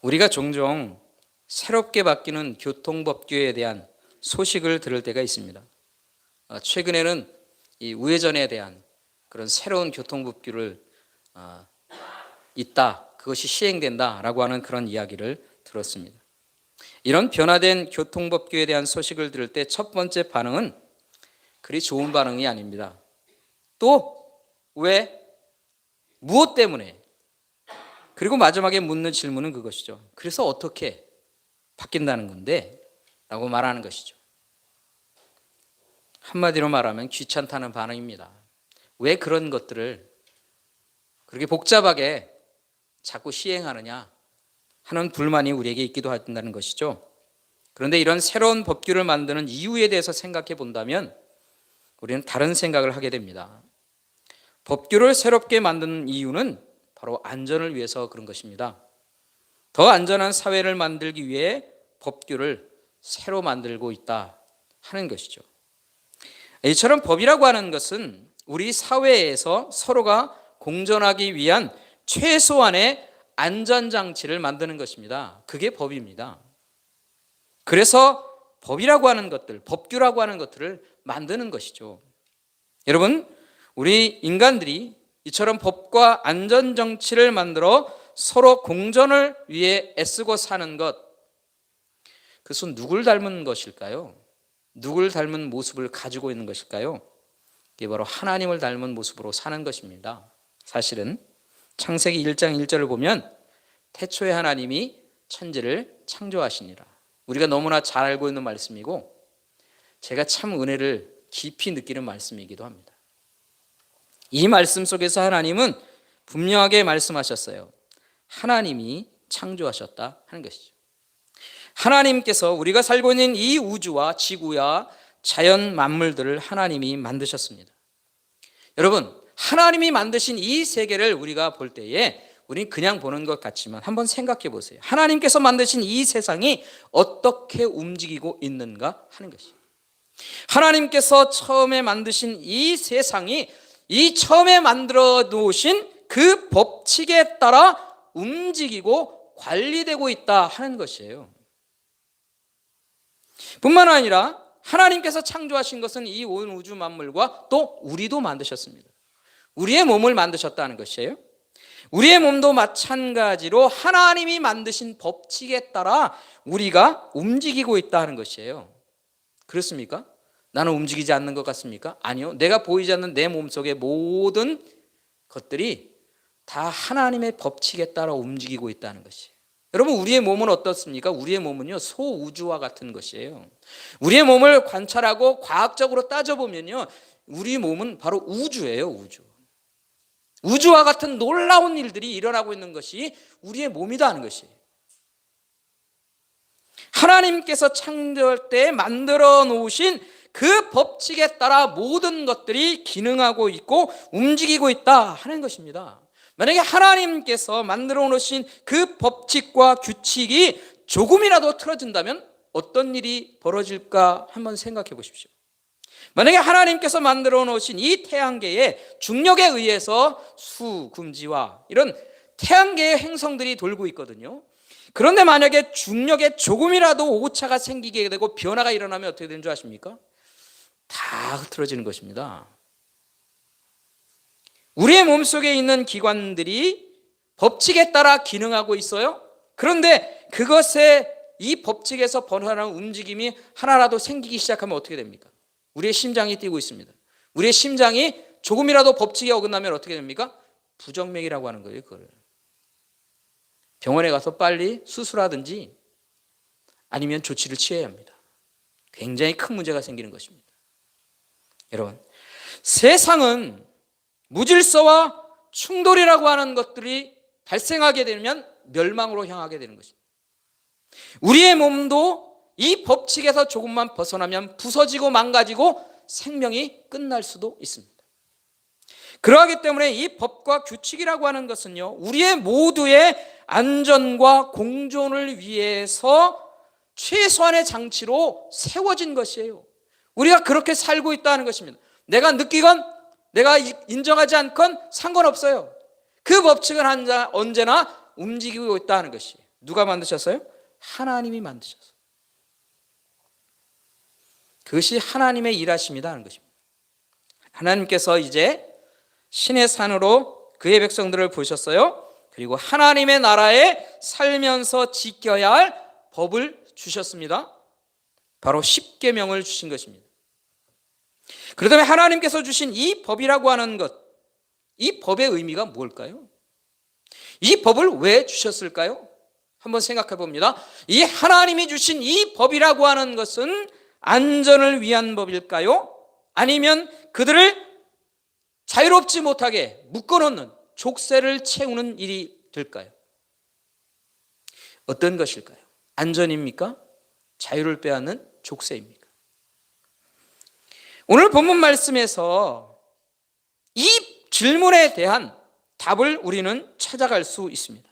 우리가 종종 새롭게 바뀌는 교통법규에 대한 소식을 들을 때가 있습니다. 최근에는 이 우회전에 대한 그런 새로운 교통법규를 있다, 그것이 시행된다라고 하는 그런 이야기를 들었습니다. 이런 변화된 교통법규에 대한 소식을 들을 때 첫 번째 반응은 그리 좋은 반응이 아닙니다. 또 왜? 무엇 때문에? 그리고 마지막에 묻는 질문은 그것이죠. 그래서 어떻게 바뀐다는 건데? 라고 말하는 것이죠. 한마디로 말하면 귀찮다는 반응입니다. 왜 그런 것들을 그렇게 복잡하게 자꾸 시행하느냐 하는 불만이 우리에게 있기도 한다는 것이죠. 그런데 이런 새로운 법규를 만드는 이유에 대해서 생각해 본다면 우리는 다른 생각을 하게 됩니다. 법규를 새롭게 만드는 이유는 바로 안전을 위해서 그런 것입니다. 더 안전한 사회를 만들기 위해 법규를 새로 만들고 있다 하는 것이죠. 이처럼 법이라고 하는 것은 우리 사회에서 서로가 공존하기 위한 최소한의 안전장치를 만드는 것입니다. 그게 법입니다. 그래서 법이라고 하는 것들, 법규라고 하는 것들을 만드는 것이죠. 여러분, 우리 인간들이 이처럼 법과 안전장치를 만들어 서로 공존을 위해 애쓰고 사는 것, 그것은 누굴 닮은 것일까요? 누굴 닮은 모습을 가지고 있는 것일까요? 이게 바로 하나님을 닮은 모습으로 사는 것입니다. 사실은 창세기 1장 1절을 보면 태초에 하나님이 천지를 창조하시니라. 우리가 너무나 잘 알고 있는 말씀이고 제가 참 은혜를 깊이 느끼는 말씀이기도 합니다. 이 말씀 속에서 하나님은 분명하게 말씀하셨어요. 하나님이 창조하셨다 하는 것이죠. 하나님께서 우리가 살고 있는 이 우주와 지구와 자연 만물들을 하나님이 만드셨습니다. 여러분, 하나님이 만드신 이 세계를 우리가 볼 때에 우리는 그냥 보는 것 같지만 한번 생각해 보세요. 하나님께서 만드신 이 세상이 어떻게 움직이고 있는가 하는 것이에요. 하나님께서 처음에 만드신 이 세상이 이 처음에 만들어 놓으신 그 법칙에 따라 움직이고 관리되고 있다 하는 것이에요. 뿐만 아니라 하나님께서 창조하신 것은 이 온 우주 만물과 또 우리도 만드셨습니다. 우리의 몸을 만드셨다는 것이에요. 우리의 몸도 마찬가지로 하나님이 만드신 법칙에 따라 우리가 움직이고 있다는 것이에요. 그렇습니까? 나는 움직이지 않는 것 같습니까? 아니요. 내가 보이지 않는 내 몸속의 모든 것들이 다 하나님의 법칙에 따라 움직이고 있다는 것이에요. 여러분, 우리의 몸은 어떻습니까? 우리의 몸은요, 소우주와 같은 것이에요. 우리의 몸을 관찰하고 과학적으로 따져보면요, 우리 몸은 바로 우주예요, 우주. 우주와 같은 놀라운 일들이 일어나고 있는 것이 우리의 몸이다 하는 것이에요. 하나님께서 창조할 때 만들어 놓으신 그 법칙에 따라 모든 것들이 기능하고 있고 움직이고 있다 하는 것입니다. 만약에 하나님께서 만들어 놓으신 그 법칙과 규칙이 조금이라도 틀어진다면 어떤 일이 벌어질까 한번 생각해 보십시오. 만약에 하나님께서 만들어 놓으신 이 태양계의 중력에 의해서 수, 금지와 이런 태양계의 행성들이 돌고 있거든요. 그런데 만약에 중력에 조금이라도 오차가 생기게 되고 변화가 일어나면 어떻게 되는 줄 아십니까? 다 흐트러지는 것입니다. 우리의 몸속에 있는 기관들이 법칙에 따라 기능하고 있어요. 그런데 그것에 이 법칙에서 벗어나는 움직임이 하나라도 생기기 시작하면 어떻게 됩니까? 우리의 심장이 뛰고 있습니다. 우리의 심장이 조금이라도 법칙에 어긋나면 어떻게 됩니까? 부정맥이라고 하는 거예요. 그걸 병원에 가서 빨리 수술하든지 아니면 조치를 취해야 합니다. 굉장히 큰 문제가 생기는 것입니다. 여러분, 세상은 무질서와 충돌이라고 하는 것들이 발생하게 되면 멸망으로 향하게 되는 것입니다. 우리의 몸도 이 법칙에서 조금만 벗어나면 부서지고 망가지고 생명이 끝날 수도 있습니다. 그러하기 때문에 이 법과 규칙이라고 하는 것은요, 우리의 모두의 안전과 공존을 위해서 최소한의 장치로 세워진 것이에요. 우리가 그렇게 살고 있다는 것입니다. 내가 느끼건 내가 인정하지 않건 상관없어요. 그 법칙은 언제나 움직이고 있다는 것이에요. 누가 만드셨어요? 하나님이 만드셨어요. 그것이 하나님의 일하심이다 하는 것입니다. 하나님께서 이제 신의 산으로 그의 백성들을 보셨어요. 그리고 하나님의 나라에 살면서 지켜야 할 법을 주셨습니다. 바로 십계명을 주신 것입니다. 그렇다면 하나님께서 주신 이 법이라고 하는 것, 이 법의 의미가 뭘까요? 이 법을 왜 주셨을까요? 한번 생각해 봅니다. 이 하나님이 주신 이 법이라고 하는 것은 안전을 위한 법일까요? 아니면 그들을 자유롭지 못하게 묶어놓는 족쇄를 채우는 일이 될까요? 어떤 것일까요? 안전입니까? 자유를 빼앗는 족쇄입니까? 오늘 본문 말씀에서 이 질문에 대한 답을 우리는 찾아갈 수 있습니다.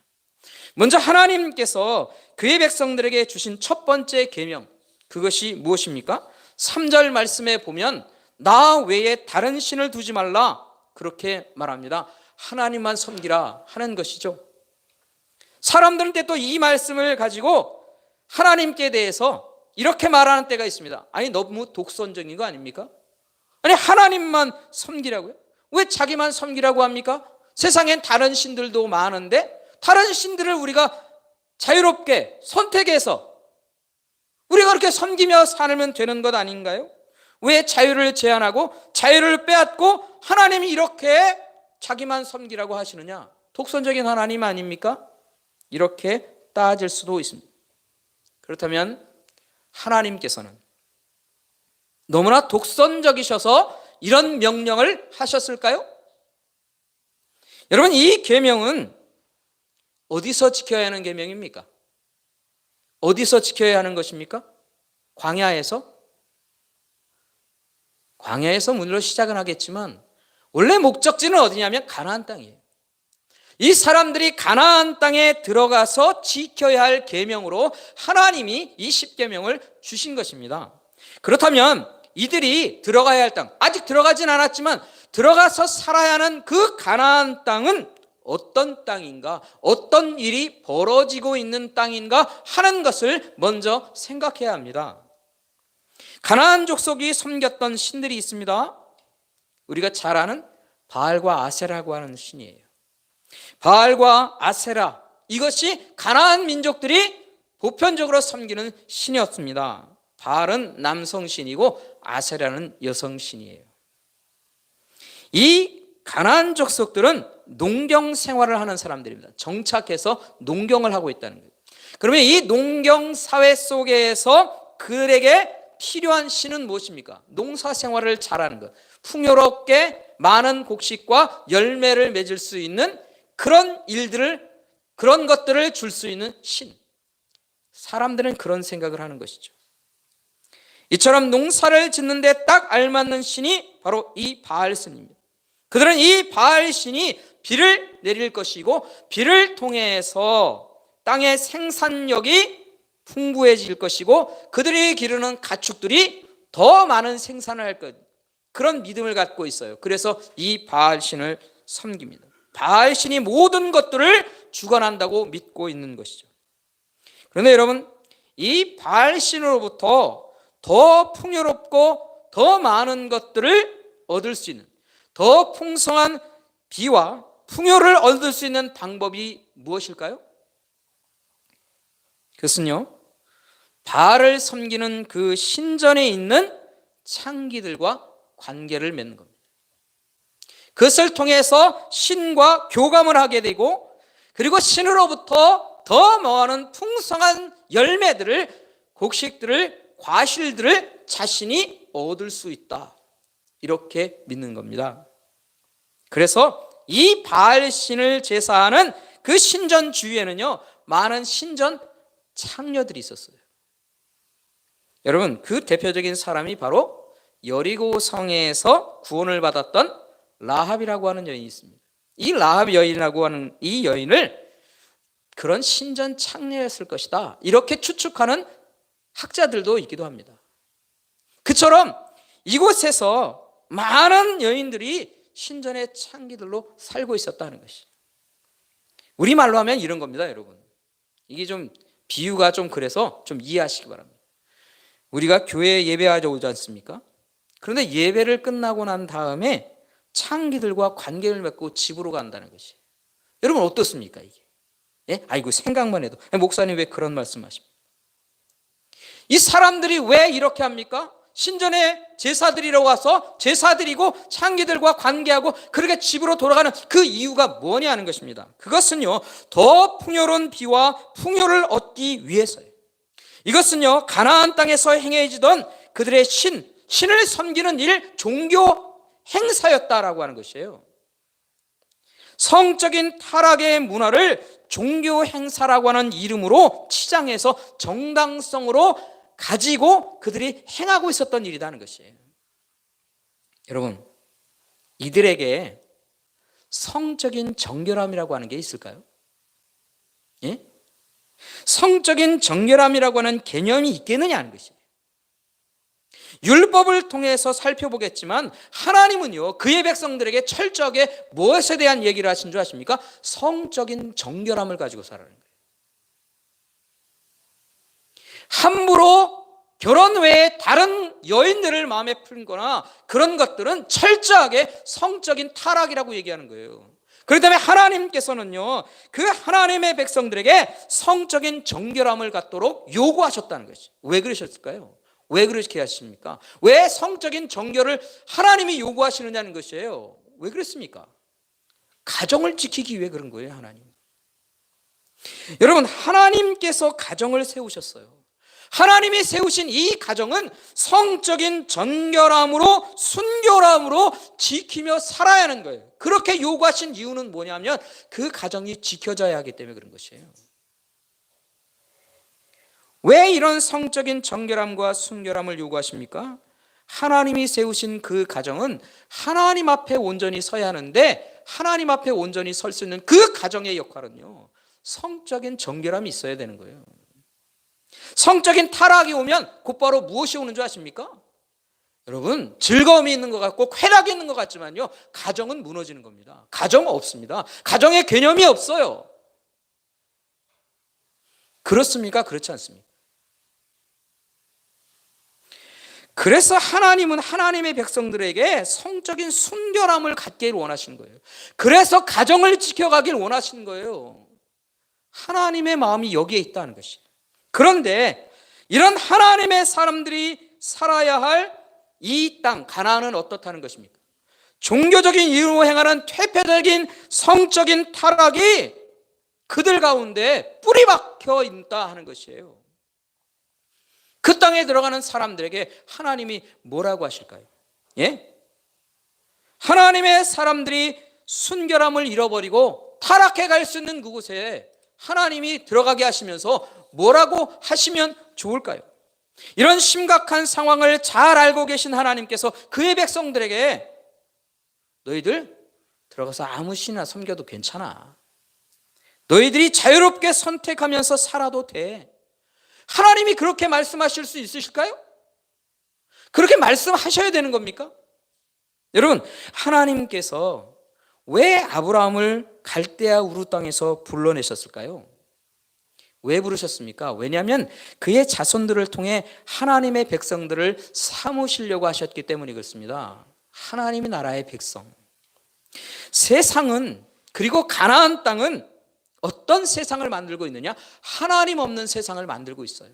먼저 하나님께서 그의 백성들에게 주신 첫 번째 계명, 그것이 무엇입니까? 3절 말씀에 보면 나 외에 다른 신을 두지 말라, 그렇게 말합니다. 하나님만 섬기라 하는 것이죠. 사람들은 또 이 말씀을 가지고 하나님께 대해서 이렇게 말하는 때가 있습니다. 아니, 너무 독선적인 거 아닙니까? 아니, 하나님만 섬기라고요? 왜 자기만 섬기라고 합니까? 세상엔 다른 신들도 많은데 다른 신들을 우리가 자유롭게 선택해서 우리가 그렇게 섬기며 살면 되는 것 아닌가요? 왜 자유를 제한하고 자유를 빼앗고 하나님이 이렇게 자기만 섬기라고 하시느냐? 독선적인 하나님 아닙니까? 이렇게 따질 수도 있습니다. 그렇다면 하나님께서는 너무나 독선적이셔서 이런 명령을 하셨을까요? 여러분, 이 계명은 어디서 지켜야 하는 계명입니까? 어디서 지켜야 하는 것입니까? 광야에서? 광야에서 문으로 시작은 하겠지만 원래 목적지는 어디냐면 가나안 땅이에요. 이 사람들이 가나안 땅에 들어가서 지켜야 할 계명으로 하나님이 이 십계명을 주신 것입니다. 그렇다면 이들이 들어가야 할 땅, 아직 들어가진 않았지만 들어가서 살아야 하는 그 가나안 땅은 어떤 땅인가, 어떤 일이 벌어지고 있는 땅인가 하는 것을 먼저 생각해야 합니다. 가나안 족속이 섬겼던 신들이 있습니다. 우리가 잘 아는 바알과 아세라고 하는 신이에요. 바알과 아세라, 이것이 가나안 민족들이 보편적으로 섬기는 신이었습니다. 바알은 남성신이고 아세라는 여성신이에요. 이 가나안 족속들은 농경 생활을 하는 사람들입니다. 정착해서 농경을 하고 있다는 거예요. 그러면 이 농경 사회 속에서 그들에게 필요한 신은 무엇입니까? 농사 생활을 잘하는 것, 풍요롭게 많은 곡식과 열매를 맺을 수 있는 그런 일들을, 그런 것들을 줄 수 있는 신. 사람들은 그런 생각을 하는 것이죠. 이처럼 농사를 짓는데 딱 알맞는 신이 바로 이 바알신입니다. 그들은 이 바알신이 비를 내릴 것이고 비를 통해서 땅의 생산력이 풍부해질 것이고 그들이 기르는 가축들이 더 많은 생산을 할 것, 그런 믿음을 갖고 있어요. 그래서 이 바알신을 섬깁니다. 바알신이 모든 것들을 주관한다고 믿고 있는 것이죠. 그런데 여러분, 이 바알신으로부터 더 풍요롭고 더 많은 것들을 얻을 수 있는, 더 풍성한 비와 풍요를 얻을 수 있는 방법이 무엇일까요? 그것은요, 바알을 섬기는 그 신전에 있는 창기들과 관계를 맺는 겁니다. 그것을 통해서 신과 교감을 하게 되고, 그리고 신으로부터 더 많은 풍성한 열매들을, 곡식들을, 과실들을 자신이 얻을 수 있다, 이렇게 믿는 겁니다. 그래서 이 바알신을 제사하는 그 신전 주위에는요, 많은 신전 창녀들이 있었어요. 여러분, 그 대표적인 사람이 바로 여리고 성에서 구원을 받았던 라합이라고 하는 여인이 있습니다. 이 라합 여인이라고 하는 이 여인을 그런 신전 창녀였을 것이다, 이렇게 추측하는 학자들도 있기도 합니다. 그처럼 이곳에서 많은 여인들이 신전의 창기들로 살고 있었다는 것이, 우리말로 하면 이런 겁니다. 여러분, 이게 좀 비유가 좀 그래서 좀 이해하시기 바랍니다. 우리가 교회에 예배하러 오지 않습니까? 그런데 예배를 끝나고 난 다음에 창기들과 관계를 맺고 집으로 간다는 것이. 여러분 어떻습니까 이게? 예? 아이고 생각만 해도. 목사님 왜 그런 말씀하십니까? 이 사람들이 왜 이렇게 합니까? 신전에 제사드리러 와서 제사드리고 창기들과 관계하고 그렇게 집으로 돌아가는 그 이유가 뭐냐 하는 것입니다. 그것은요, 더 풍요로운 비와 풍요를 얻기 위해서예요. 이것은요, 가나안 땅에서 행해지던 그들의 신을 섬기는 일, 종교 행사였다라고 하는 것이에요. 성적인 타락의 문화를 종교 행사라고 하는 이름으로 치장해서 정당성으로 가지고 그들이 행하고 있었던 일이라는 것이에요. 여러분, 이들에게 성적인 정결함이라고 하는 게 있을까요? 예? 성적인 정결함이라고 하는 개념이 있겠느냐 하는 것이에요. 율법을 통해서 살펴보겠지만 하나님은요, 그의 백성들에게 철저하게 무엇에 대한 얘기를 하신 줄 아십니까? 성적인 정결함을 가지고 살아라는 거예요. 함부로 결혼 외에 다른 여인들을 마음에 품거나 그런 것들은 철저하게 성적인 타락이라고 얘기하는 거예요. 그렇기 때문에 하나님께서는요, 그 하나님의 백성들에게 성적인 정결함을 갖도록 요구하셨다는 것이죠. 왜 그러셨을까요? 왜 그렇게 하십니까? 왜 성적인 정결을 하나님이 요구하시느냐는 것이에요. 왜 그랬습니까? 가정을 지키기 위해 그런 거예요, 하나님. 여러분, 하나님께서 가정을 세우셨어요. 하나님이 세우신 이 가정은 성적인 정결함으로 순결함으로 지키며 살아야 하는 거예요. 그렇게 요구하신 이유는 뭐냐면 그 가정이 지켜져야 하기 때문에 그런 것이에요. 왜 이런 성적인 정결함과 순결함을 요구하십니까? 하나님이 세우신 그 가정은 하나님 앞에 온전히 서야 하는데 하나님 앞에 온전히 설 수 있는 그 가정의 역할은요, 성적인 정결함이 있어야 되는 거예요. 성적인 타락이 오면 곧바로 무엇이 오는 줄 아십니까? 여러분, 즐거움이 있는 것 같고 쾌락이 있는 것 같지만요, 가정은 무너지는 겁니다. 가정은 없습니다. 가정의 개념이 없어요. 그렇습니까? 그렇지 않습니까? 그래서 하나님은 하나님의 백성들에게 성적인 순결함을 갖기를 원하시는 거예요. 그래서 가정을 지켜가길 원하시는 거예요. 하나님의 마음이 여기에 있다는 것이에요. 그런데 이런 하나님의 사람들이 살아야 할 이 땅 가나안은 어떻다는 것입니까? 종교적인 이유로 행하는 퇴폐적인 성적인 타락이 그들 가운데 뿌리 박혀 있다 하는 것이에요. 그 땅에 들어가는 사람들에게 하나님이 뭐라고 하실까요? 예? 하나님의 사람들이 순결함을 잃어버리고 타락해 갈 수 있는 그곳에 하나님이 들어가게 하시면서 뭐라고 하시면 좋을까요? 이런 심각한 상황을 잘 알고 계신 하나님께서 그의 백성들에게 너희들 들어가서 아무 신이나 섬겨도 괜찮아. 너희들이 자유롭게 선택하면서 살아도 돼. 하나님이 그렇게 말씀하실 수 있으실까요? 그렇게 말씀하셔야 되는 겁니까? 여러분, 하나님께서 왜 아브라함을 갈대아 우르 땅에서 불러내셨을까요? 왜 부르셨습니까? 왜냐하면 그의 자손들을 통해 하나님의 백성들을 삼으시려고 하셨기 때문이 그렇습니다. 하나님의 나라의 백성. 세상은, 그리고 가나안 땅은 어떤 세상을 만들고 있느냐? 하나님 없는 세상을 만들고 있어요.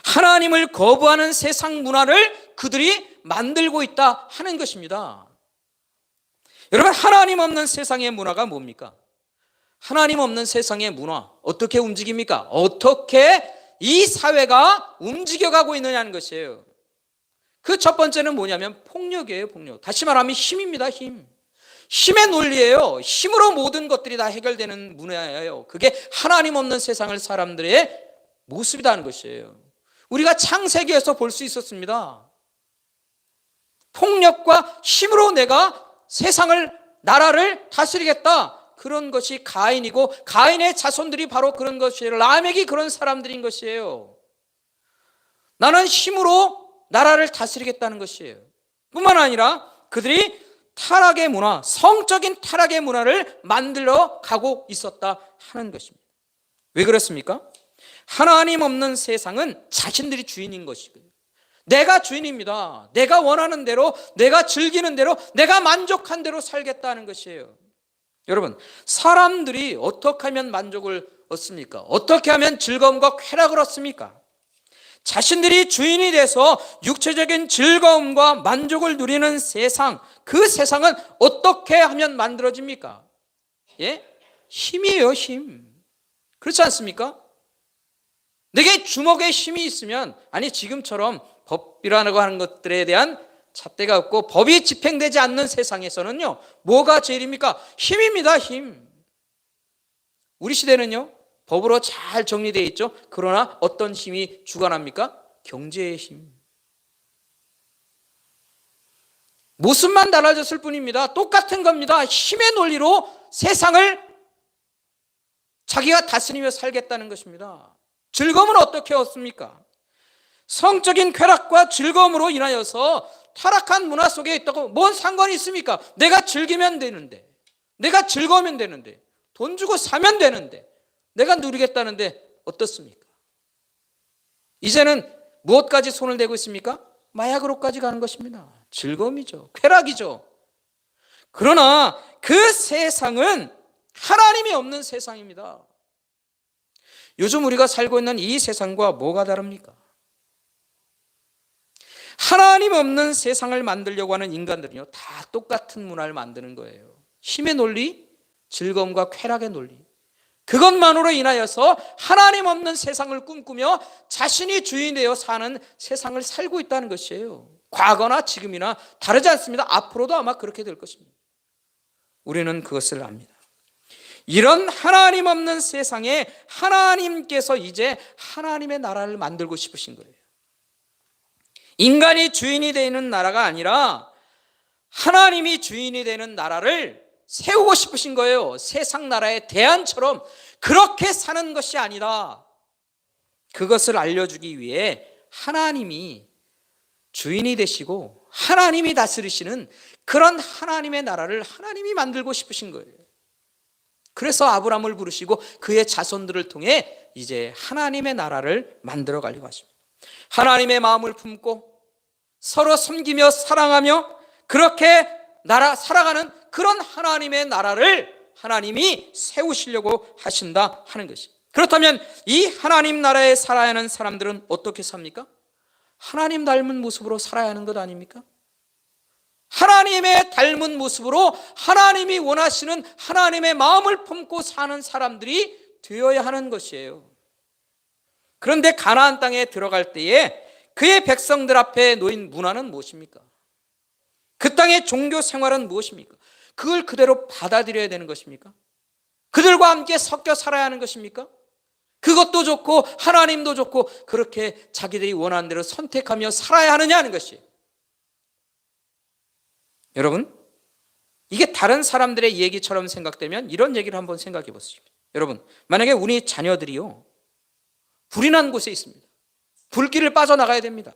하나님을 거부하는 세상 문화를 그들이 만들고 있다 하는 것입니다. 여러분, 하나님 없는 세상의 문화가 뭡니까? 하나님 없는 세상의 문화, 어떻게 움직입니까? 어떻게 이 사회가 움직여가고 있느냐는 것이에요. 그 첫 번째는 뭐냐면 폭력이에요, 폭력. 다시 말하면 힘입니다, 힘. 힘의 논리예요. 힘으로 모든 것들이 다 해결되는 문화예요. 그게 하나님 없는 세상을 사람들의 모습이라는 것이에요. 우리가 창세기에서 볼 수 있었습니다. 폭력과 힘으로 내가 세상을, 나라를 다스리겠다. 그런 것이 가인이고 가인의 자손들이 바로 그런 것이에요. 라멕이 그런 사람들인 것이에요. 나는 힘으로 나라를 다스리겠다는 것이에요. 뿐만 아니라 그들이 타락의 문화, 성적인 타락의 문화를 만들어 가고 있었다 하는 것입니다. 왜 그렇습니까? 하나님 없는 세상은 자신들이 주인인 것이고요. 내가 주인입니다. 내가 원하는 대로, 내가 즐기는 대로, 내가 만족한 대로 살겠다는 것이에요. 여러분, 사람들이 어떻게 하면 만족을 얻습니까? 어떻게 하면 즐거움과 쾌락을 얻습니까? 자신들이 주인이 돼서 육체적인 즐거움과 만족을 누리는 세상, 그 세상은 어떻게 하면 만들어집니까? 예? 힘이에요, 힘. 그렇지 않습니까? 내게 주먹에 힘이 있으면, 아니 지금처럼 법이라고 하는 것들에 대한 잣대가 없고 법이 집행되지 않는 세상에서는요, 뭐가 제일입니까? 힘입니다, 힘. 우리 시대는요, 법으로 잘 정리되어 있죠. 그러나 어떤 힘이 주관합니까? 경제의 힘. 모습만 달라졌을 뿐입니다. 똑같은 겁니다. 힘의 논리로 세상을 자기가 다스리며 살겠다는 것입니다. 즐거움은 어떻게 얻습니까? 성적인 쾌락과 즐거움으로 인하여서 타락한 문화 속에 있다고 뭔 상관이 있습니까? 내가 즐기면 되는데, 내가 즐거우면 되는데, 돈 주고 사면 되는데, 내가 누리겠다는데 어떻습니까? 이제는 무엇까지 손을 대고 있습니까? 마약으로까지 가는 것입니다. 즐거움이죠. 쾌락이죠. 그러나 그 세상은 하나님이 없는 세상입니다. 요즘 우리가 살고 있는 이 세상과 뭐가 다릅니까? 하나님 없는 세상을 만들려고 하는 인간들은요, 다 똑같은 문화를 만드는 거예요. 힘의 논리, 즐거움과 쾌락의 논리. 그것만으로 인하여서 하나님 없는 세상을 꿈꾸며 자신이 주인이 되어 사는 세상을 살고 있다는 것이에요. 과거나 지금이나 다르지 않습니다. 앞으로도 아마 그렇게 될 것입니다. 우리는 그것을 압니다. 이런 하나님 없는 세상에 하나님께서 이제 하나님의 나라를 만들고 싶으신 거예요. 인간이 주인이 되는 나라가 아니라 하나님이 주인이 되는 나라를 세우고 싶으신 거예요. 세상 나라의 대안처럼 그렇게 사는 것이 아니다. 그것을 알려주기 위해 하나님이 주인이 되시고 하나님이 다스리시는 그런 하나님의 나라를 하나님이 만들고 싶으신 거예요. 그래서 아브라함을 부르시고 그의 자손들을 통해 이제 하나님의 나라를 만들어 가려고 하십니다. 하나님의 마음을 품고 서로 섬기며 사랑하며 그렇게 살아가는 그런 하나님의 나라를 하나님이 세우시려고 하신다 하는 것이. 그렇다면 이 하나님 나라에 살아야 하는 사람들은 어떻게 삽니까? 하나님 닮은 모습으로 살아야 하는 것 아닙니까? 하나님의 닮은 모습으로 하나님이 원하시는 하나님의 마음을 품고 사는 사람들이 되어야 하는 것이에요. 그런데 가나안 땅에 들어갈 때에 그의 백성들 앞에 놓인 문화는 무엇입니까? 그 땅의 종교 생활은 무엇입니까? 그걸 그대로 받아들여야 되는 것입니까? 그들과 함께 섞여 살아야 하는 것입니까? 그것도 좋고 하나님도 좋고 그렇게 자기들이 원하는 대로 선택하며 살아야 하느냐 하는 것이에요. 여러분, 이게 다른 사람들의 얘기처럼 생각되면 이런 얘기를 한번 생각해 보십시오. 여러분, 만약에 우리 자녀들이요, 불이 난 곳에 있습니다. 불길을 빠져나가야 됩니다.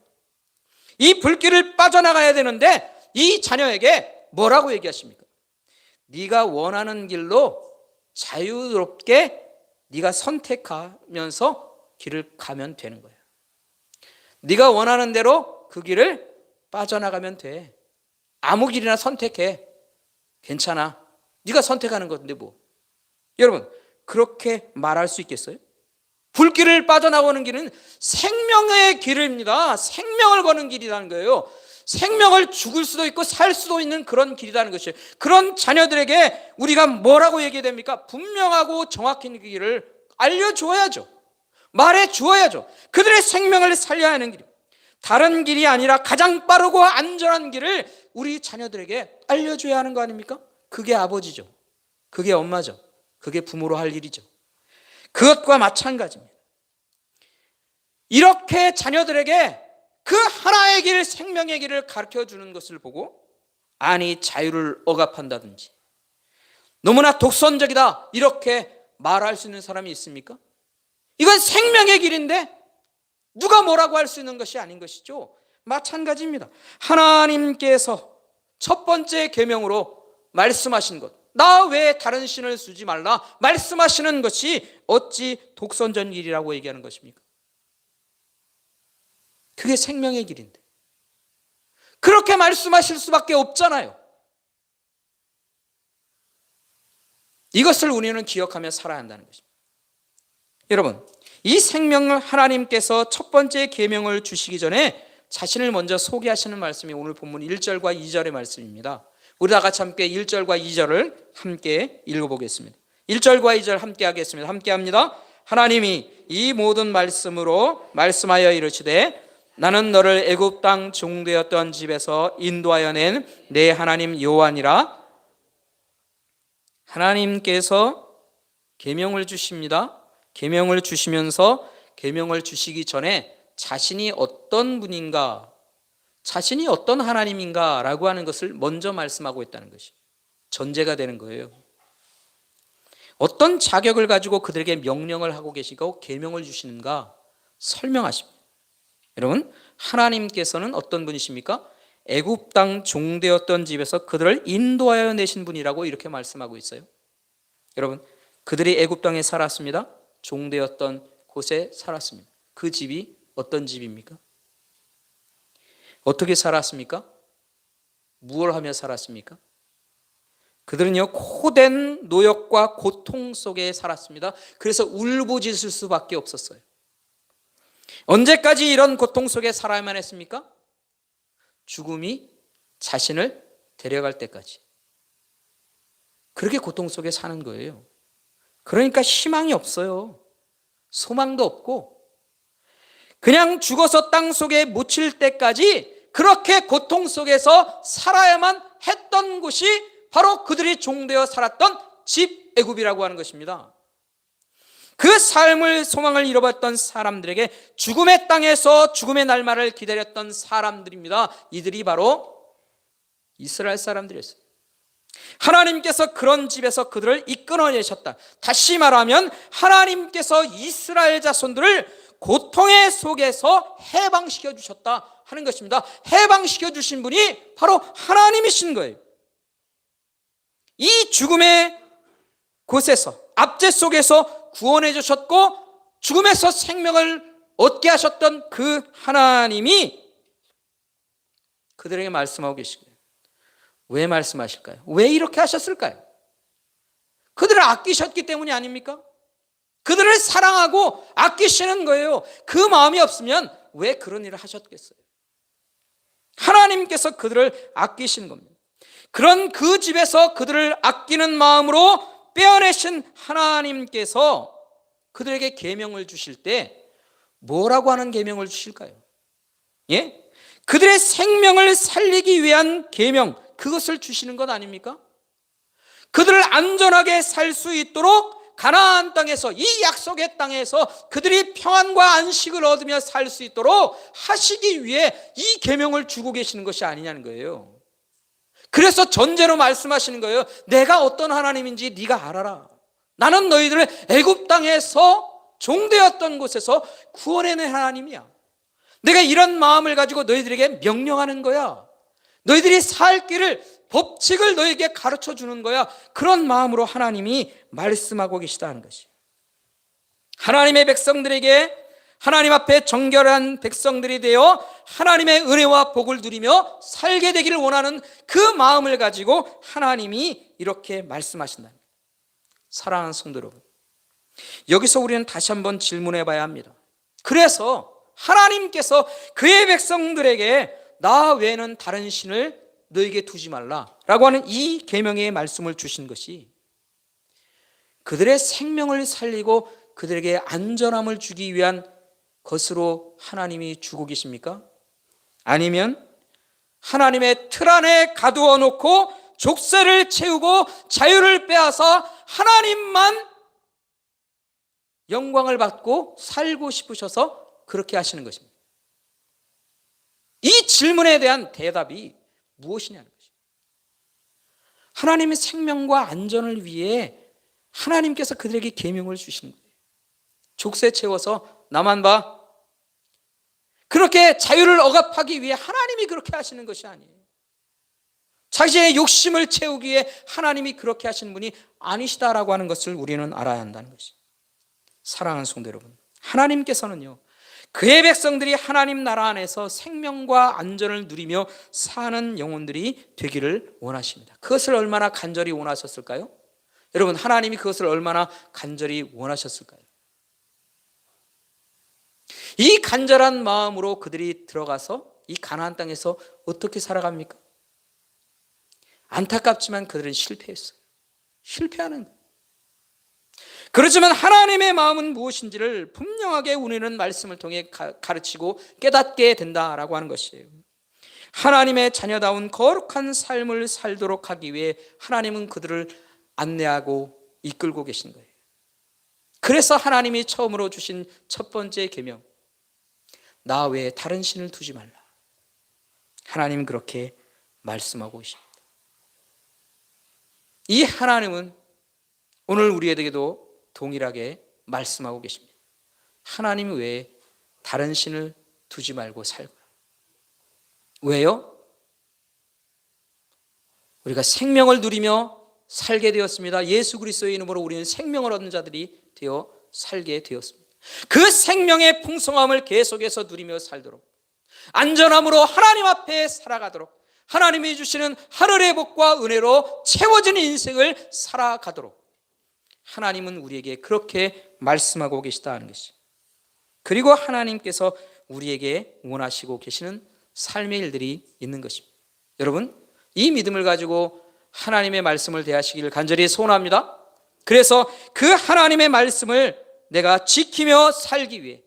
이 불길을 빠져나가야 되는데 이 자녀에게 뭐라고 얘기하십니까? 네가 원하는 길로 자유롭게 네가 선택하면서 길을 가면 되는 거예요. 네가 원하는 대로 그 길을 빠져나가면 돼. 아무 길이나 선택해. 괜찮아. 네가 선택하는 건데 뭐. 여러분, 그렇게 말할 수 있겠어요? 불길을 빠져나오는 길은 생명의 길입니다. 생명을 거는 길이라는 거예요. 생명을 죽을 수도 있고 살 수도 있는 그런 길이라는 것이에요. 그런 자녀들에게 우리가 뭐라고 얘기해야 됩니까? 분명하고 정확한 길을 알려주어야죠. 말해주어야죠. 그들의 생명을 살려야 하는 길, 다른 길이 아니라 가장 빠르고 안전한 길을 우리 자녀들에게 알려줘야 하는 거 아닙니까? 그게 아버지죠. 그게 엄마죠. 그게 부모로 할 일이죠. 그것과 마찬가지입니다. 이렇게 자녀들에게 그 하나의 길, 생명의 길을 가르쳐주는 것을 보고 아니 자유를 억압한다든지 너무나 독선적이다 이렇게 말할 수 있는 사람이 있습니까? 이건 생명의 길인데 누가 뭐라고 할 수 있는 것이 아닌 것이죠. 마찬가지입니다. 하나님께서 첫 번째 계명으로 말씀하신 것, 나 외에 다른 신을 쓰지 말라 말씀하시는 것이 어찌 독선전길이라고 얘기하는 것입니까? 그게 생명의 길인데 그렇게 말씀하실 수밖에 없잖아요. 이것을 우리는 기억하며 살아야 한다는 것입니다. 여러분, 이 생명을 하나님께서 첫 번째 계명을 주시기 전에 자신을 먼저 소개하시는 말씀이 오늘 본문 1절과 2절의 말씀입니다. 우리 다 같이 함께 1절과 2절을 함께 읽어보겠습니다. 1절과 2절 함께 하겠습니다. 함께 합니다. 하나님이 이 모든 말씀으로 말씀하여 이르시되 나는 너를 애굽 땅 종되었던 집에서 인도하여 낸 내 하나님 여호와니라. 하나님께서 계명을 주십니다. 계명을 주시면서 계명을 주시기 전에 자신이 어떤 분인가, 자신이 어떤 하나님인가라고 하는 것을 먼저 말씀하고 있다는 것이 전제가 되는 거예요. 어떤 자격을 가지고 그들에게 명령을 하고 계시고 계명을 주시는가 설명하십니다. 여러분, 하나님께서는 어떤 분이십니까? 애굽 땅 종되었던 집에서 그들을 인도하여 내신 분이라고 이렇게 말씀하고 있어요. 여러분, 그들이 애굽 땅에 살았습니다. 종되었던 곳에 살았습니다. 그 집이 어떤 집입니까? 어떻게 살았습니까? 무엇을 하며 살았습니까? 그들은요, 고된 노역과 고통 속에 살았습니다. 그래서 울부짖을 수밖에 없었어요. 언제까지 이런 고통 속에 살아야만 했습니까? 죽음이 자신을 데려갈 때까지. 그렇게 고통 속에 사는 거예요. 그러니까 희망이 없어요. 소망도 없고 그냥 죽어서 땅 속에 묻힐 때까지 그렇게 고통 속에서 살아야만 했던 곳이 바로 그들이 종되어 살았던 집 애굽이라고 하는 것입니다. 그 삶을 소망을 잃어버렸던 사람들에게 죽음의 땅에서 죽음의 날만을 기다렸던 사람들입니다. 이들이 바로 이스라엘 사람들이었어요. 하나님께서 그런 집에서 그들을 이끌어내셨다. 다시 말하면 하나님께서 이스라엘 자손들을 고통의 속에서 해방시켜 주셨다 하는 것입니다. 해방시켜 주신 분이 바로 하나님이신 거예요. 이 죽음의 곳에서 압제 속에서 구원해 주셨고 죽음에서 생명을 얻게 하셨던 그 하나님이 그들에게 말씀하고 계시고요. 왜 말씀하실까요? 왜 이렇게 하셨을까요? 그들을 아끼셨기 때문이 아닙니까? 그들을 사랑하고 아끼시는 거예요. 그 마음이 없으면 왜 그런 일을 하셨겠어요? 하나님께서 그들을 아끼시는 겁니다. 그런 그 집에서 그들을 아끼는 마음으로 빼어내신 하나님께서 그들에게 계명을 주실 때 뭐라고 하는 계명을 주실까요? 예? 그들의 생명을 살리기 위한 계명, 그것을 주시는 것 아닙니까? 그들을 안전하게 살 수 있도록 가나안 땅에서, 이 약속의 땅에서 그들이 평안과 안식을 얻으며 살 수 있도록 하시기 위해 이 계명을 주고 계시는 것이 아니냐는 거예요. 그래서 전제로 말씀하시는 거예요. 내가 어떤 하나님인지 네가 알아라. 나는 너희들을 애굽 땅에서 종되었던 곳에서 구원해낸 하나님이야. 내가 이런 마음을 가지고 너희들에게 명령하는 거야. 너희들이 살 길을, 법칙을 너희에게 가르쳐 주는 거야. 그런 마음으로 하나님이 말씀하고 계시다는 것이. 하나님의 백성들에게 하나님 앞에 정결한 백성들이 되어 하나님의 은혜와 복을 누리며 살게 되기를 원하는 그 마음을 가지고 하나님이 이렇게 말씀하신다. 사랑하는 성도 여러분, 여기서 우리는 다시 한번 질문해 봐야 합니다. 그래서 하나님께서 그의 백성들에게 나 외에는 다른 신을 너에게 두지 말라라고 하는 이 계명의 말씀을 주신 것이 그들의 생명을 살리고 그들에게 안전함을 주기 위한 것으로 하나님이 주고 계십니까? 아니면 하나님의 틀 안에 가두어 놓고 족쇄를 채우고 자유를 빼앗아 하나님만 영광을 받고 살고 싶으셔서 그렇게 하시는 것입니다. 이 질문에 대한 대답이 무엇이냐는 것입니다. 하나님의 생명과 안전을 위해 하나님께서 그들에게 계명을 주시는 거예요. 족쇄 채워서 나만 봐. 그렇게 자유를 억압하기 위해 하나님이 그렇게 하시는 것이 아니에요. 자신의 욕심을 채우기 위해 하나님이 그렇게 하시는 분이 아니시다라고 하는 것을 우리는 알아야 한다는 것이죠. 사랑하는 성도 여러분, 하나님께서는요, 그의 백성들이 하나님 나라 안에서 생명과 안전을 누리며 사는 영혼들이 되기를 원하십니다. 그것을 얼마나 간절히 원하셨을까요? 여러분, 하나님이 그것을 얼마나 간절히 원하셨을까요? 이 간절한 마음으로 그들이 들어가서 이 가나안 땅에서 어떻게 살아갑니까? 안타깝지만 그들은 실패했어요. 실패하는 거예요. 그렇지만 하나님의 마음은 무엇인지를 분명하게 우리는 말씀을 통해 가르치고 깨닫게 된다라고 하는 것이에요. 하나님의 자녀다운 거룩한 삶을 살도록 하기 위해 하나님은 그들을 안내하고 이끌고 계신 거예요. 그래서 하나님이 처음으로 주신 첫 번째 계명, 나 외에 다른 신을 두지 말라. 하나님은 그렇게 말씀하고 계십니다. 이 하나님은 오늘 우리에게도 동일하게 말씀하고 계십니다. 하나님 외에 다른 신을 두지 말고 살고. 왜요? 우리가 생명을 누리며 살게 되었습니다. 예수 그리스도의 이름으로 우리는 생명을 얻는 자들이 되어 살게 되었습니다. 그 생명의 풍성함을 계속해서 누리며 살도록, 안전함으로 하나님 앞에 살아가도록, 하나님이 주시는 하늘의 복과 은혜로 채워지는 인생을 살아가도록 하나님은 우리에게 그렇게 말씀하고 계시다는 것이죠. 그리고 하나님께서 우리에게 원하시고 계시는 삶의 일들이 있는 것입니다. 여러분, 이 믿음을 가지고 하나님의 말씀을 대하시기를 간절히 소원합니다. 그래서 그 하나님의 말씀을 내가 지키며 살기 위해,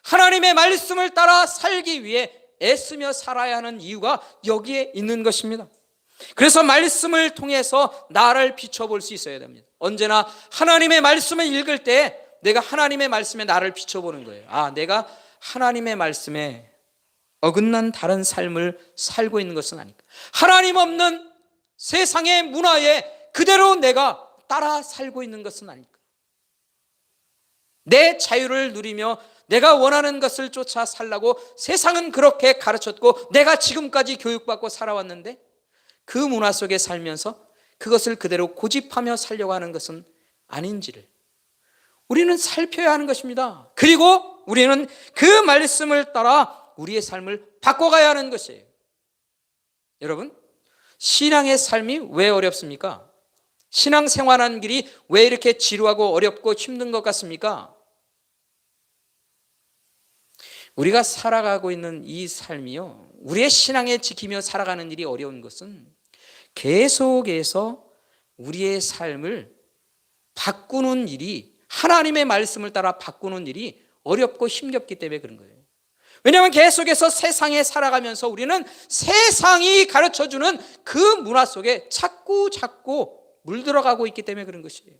하나님의 말씀을 따라 살기 위해 애쓰며 살아야 하는 이유가 여기에 있는 것입니다. 그래서 말씀을 통해서 나를 비춰볼 수 있어야 됩니다. 언제나 하나님의 말씀을 읽을 때 내가 하나님의 말씀에 나를 비춰보는 거예요. 아, 내가 하나님의 말씀에 어긋난 다른 삶을 살고 있는 것은 아닐까. 하나님 없는 세상의 문화에 그대로 내가 따라 살고 있는 것은 아닐까. 내 자유를 누리며 내가 원하는 것을 쫓아 살라고 세상은 그렇게 가르쳤고 내가 지금까지 교육받고 살아왔는데 그 문화 속에 살면서 그것을 그대로 고집하며 살려고 하는 것은 아닌지를 우리는 살펴야 하는 것입니다. 그리고 우리는 그 말씀을 따라 우리의 삶을 바꿔가야 하는 것이에요. 여러분, 신앙의 삶이 왜 어렵습니까? 신앙 생활하는 길이 왜 이렇게 지루하고 어렵고 힘든 것 같습니까? 우리가 살아가고 있는 이 삶이요, 우리의 신앙에 지키며 살아가는 일이 어려운 것은 계속해서 우리의 삶을 바꾸는 일이, 하나님의 말씀을 따라 바꾸는 일이 어렵고 힘겹기 때문에 그런 거예요. 왜냐하면 계속해서 세상에 살아가면서 우리는 세상이 가르쳐주는 그 문화 속에 자꾸 물들어가고 있기 때문에 그런 것이에요.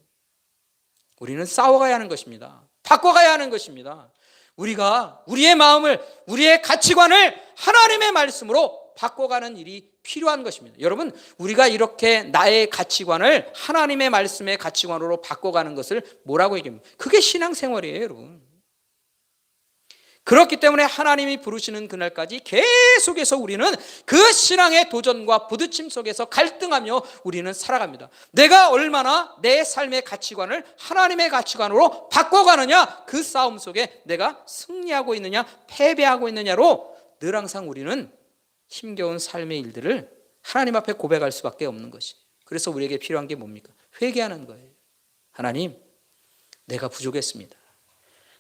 우리는 싸워가야 하는 것입니다. 바꿔가야 하는 것입니다. 우리가 우리의 마음을, 우리의 가치관을 하나님의 말씀으로 바꿔가는 일이 필요한 것입니다. 여러분, 우리가 이렇게 나의 가치관을 하나님의 말씀의 가치관으로 바꿔가는 것을 뭐라고 얘기합니까? 그게 신앙생활이에요, 여러분. 그렇기 때문에 하나님이 부르시는 그날까지 계속해서 우리는 그 신앙의 도전과 부딪힘 속에서 갈등하며 우리는 살아갑니다. 내가 얼마나 내 삶의 가치관을 하나님의 가치관으로 바꿔가느냐, 그 싸움 속에 내가 승리하고 있느냐 패배하고 있느냐로 늘 항상 우리는 힘겨운 삶의 일들을 하나님 앞에 고백할 수밖에 없는 것이. 그래서 우리에게 필요한 게 뭡니까? 회개하는 거예요. 하나님, 내가 부족했습니다.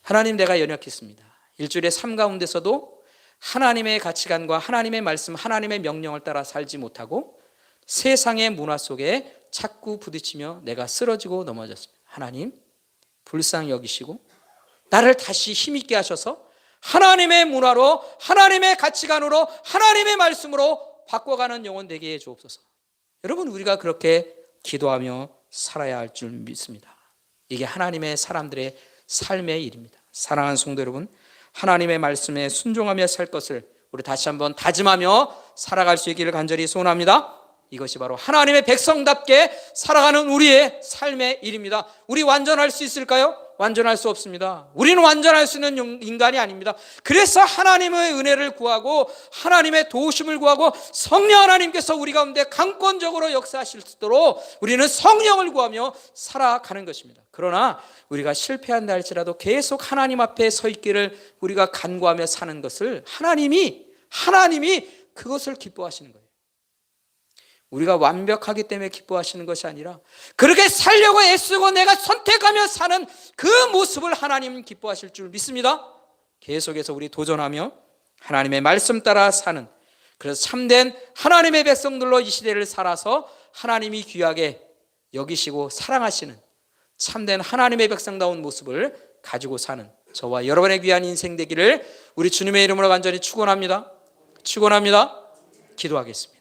하나님, 내가 연약했습니다. 일주일의 삶 가운데서도 하나님의 가치관과 하나님의 말씀, 하나님의 명령을 따라 살지 못하고 세상의 문화 속에 자꾸 부딪히며 내가 쓰러지고 넘어졌습니다. 하나님, 불쌍히 여기시고 나를 다시 힘있게 하셔서 하나님의 문화로, 하나님의 가치관으로, 하나님의 말씀으로 바꿔가는 영혼 되게 해 주옵소서. 여러분, 우리가 그렇게 기도하며 살아야 할 줄 믿습니다. 이게 하나님의 사람들의 삶의 일입니다. 사랑하는 성도 여러분, 하나님의 말씀에 순종하며 살 것을 우리 다시 한번 다짐하며 살아갈 수 있기를 간절히 소원합니다. 이것이 바로 하나님의 백성답게 살아가는 우리의 삶의 일입니다. 우리 완전할 수 있을까요? 완전할 수 없습니다. 우리는 완전할 수 있는 인간이 아닙니다. 그래서 하나님의 은혜를 구하고 하나님의 도우심을 구하고 성령 하나님께서 우리 가운데 강권적으로 역사하실 수 있도록 우리는 성령을 구하며 살아가는 것입니다. 그러나 우리가 실패한다 할지라도 계속 하나님 앞에 서 있기를 우리가 간구하며 사는 것을 하나님이 그것을 기뻐하시는 거예요. 우리가 완벽하기 때문에 기뻐하시는 것이 아니라 그렇게 살려고 애쓰고 내가 선택하며 사는 그 모습을 하나님은 기뻐하실 줄 믿습니다. 계속해서 우리 도전하며 하나님의 말씀 따라 사는, 그래서 참된 하나님의 백성들로 이 시대를 살아서 하나님이 귀하게 여기시고 사랑하시는 참된 하나님의 백성다운 모습을 가지고 사는 저와 여러분의 귀한 인생 되기를 우리 주님의 이름으로 간절히 축원합니다. 기도하겠습니다.